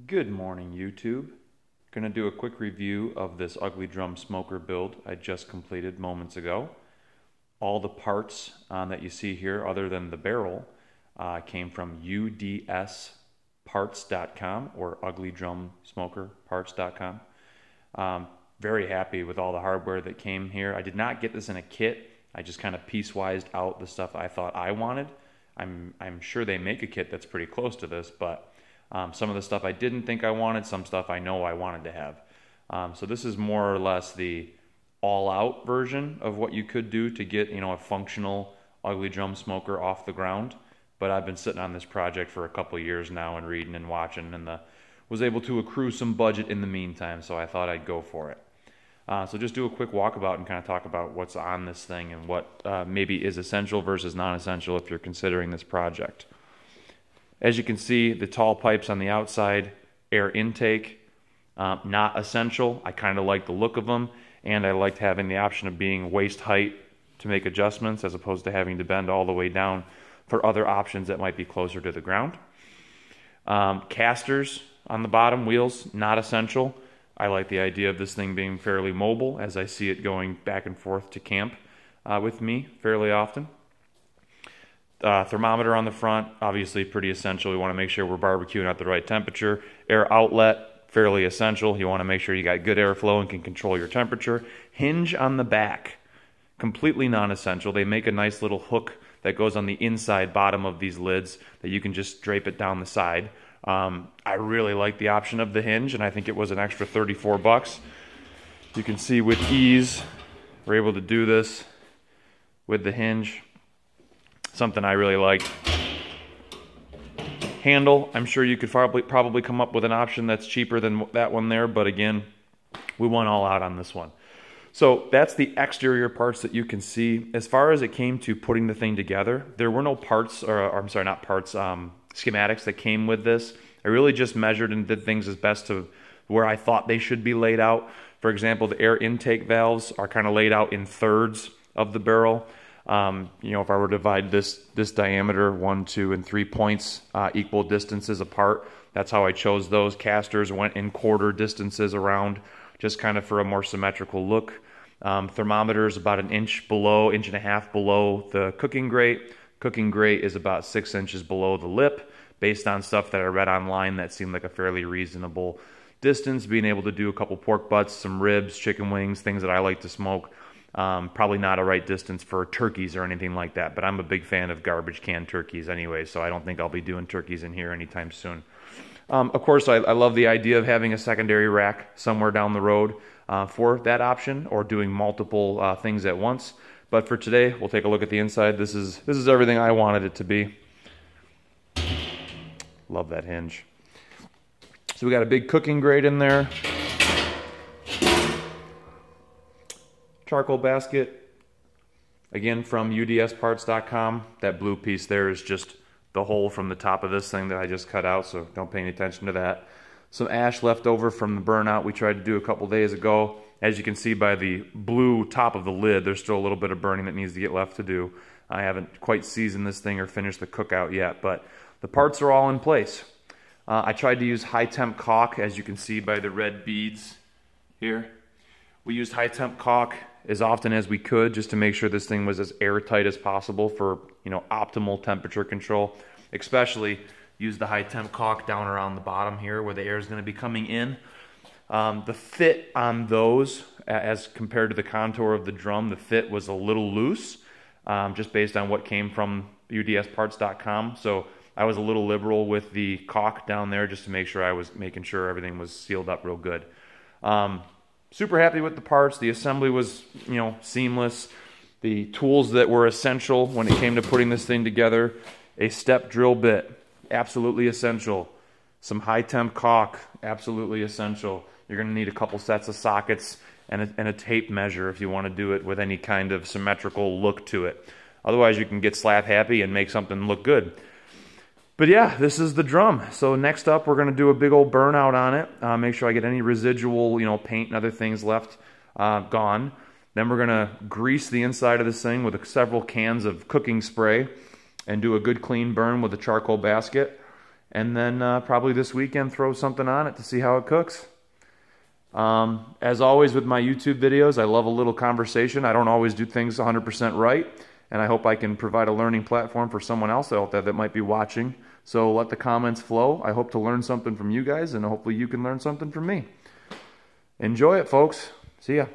Good morning, YouTube. Gonna do a quick review of this ugly drum smoker build I just completed moments ago. All the parts that you see here, other than the barrel, came from UDSparts.com or uglydrumsmokerparts.com. Very happy with all the hardware that came here. I did not get this in a kit. I just kind of piecewised out the stuff I thought I wanted. I'm sure they make a kit that's pretty close to this, but some of the stuff I didn't think I wanted, some stuff I know I wanted to have. So this is more or less the all-out version of what you could do to get, a functional ugly drum smoker off the ground. But I've been sitting on this project for a couple of years now and reading and watching, and was able to accrue some budget in the meantime, so I thought I'd go for it. So just do a quick walkabout and kind of talk about what's on this thing and what maybe is essential versus non-essential if you're considering this project. As you can see, the tall pipes on the outside, air intake, not essential. I kind of like the look of them, and I liked having the option of being waist height to make adjustments as opposed to having to bend all the way down for other options that might be closer to the ground. Casters on the bottom wheels, not essential. I like the idea of this thing being fairly mobile as I see it going back and forth to camp with me fairly often. Thermometer on the front, obviously pretty essential. We want to make sure we're barbecuing at the right temperature. Air outlet, fairly essential. You want to make sure you got good airflow and can control your temperature. Hinge on the back, completely non-essential. They make a nice little hook that goes on the inside bottom of these lids that you can just drape it down the side. I really like the option of the hinge, and I think it was an extra 34 bucks. You can see with ease, we're able to do this with the hinge. Something I really liked. Handle, I'm sure you could probably come up with an option that's cheaper than that one there, but again, we went all out on this one. So that's the exterior parts that you can see. As far as it came to putting the thing together, there were no parts, or I'm sorry, not parts, schematics that came with this. I really just measured and did things as best to where I thought they should be laid out. For example, the air intake valves are kind of laid out in thirds of the barrel. If I were to divide this diameter 1, 2, and 3 points equal distances apart, that's how I chose those. Casters went in quarter distances around, just kind of for a more symmetrical look. Thermometers about an inch below, inch and a half below the cooking grate. Cooking grate is about 6 inches below the lip. Based on stuff that I read online, that seemed like a fairly reasonable distance. Being able to do a couple pork butts, some ribs, chicken wings, things that I like to smoke. Probably not a right distance for turkeys or anything like that, but I'm a big fan of garbage can turkeys anyway, so I don't think I'll be doing turkeys in here anytime soon. Of course, I love the idea of having a secondary rack somewhere down the road for that option, or doing multiple things at once. But for today, we'll take a look at the inside. This is everything I wanted it to be. Love that hinge. So we got a big cooking grate in there. Charcoal basket, again from UDSparts.com. That blue piece there is just the hole from the top of this thing that I just cut out, so don't pay any attention to that. Some ash left over from the burnout we tried to do a couple days ago. As you can see by the blue top of the lid, there's still a little bit of burning that needs to get left to do. I haven't quite seasoned this thing or finished the cookout yet, but the parts are all in place. I tried to use high temp caulk, as you can see by the red beads here. We used high temp caulk as often as we could just to make sure this thing was as airtight as possible for optimal temperature control. Especially use the high temp caulk down around the bottom here where the air is going to be coming in. The fit on those, as compared to the contour of the drum, the fit was a little loose, just based on what came from UDSparts.com. So I was a little liberal with the caulk down there just to make sure I was making sure everything was sealed up real good. Super happy with the parts. The assembly was, seamless. The tools that were essential when it came to putting this thing together: a step drill bit, absolutely essential. Some high temp caulk, absolutely essential. You're going to need a couple sets of sockets and a tape measure if you want to do it with any kind of symmetrical look to it. Otherwise, you can get slap happy and make something look good. But yeah, this is the drum. So next up, we're going to do a big old burnout on it. Make sure I get any residual, paint and other things left gone. Then we're going to grease the inside of this thing with several cans of cooking spray and do a good clean burn with a charcoal basket. and then probably this weekend throw something on it to see how it cooks. As always with my YouTube videos, I love a little conversation. I don't always do things 100% right, and I hope I can provide a learning platform for someone else out there that might be watching. So let the comments flow. I hope to learn something from you guys, and hopefully you can learn something from me. Enjoy it, folks. See ya.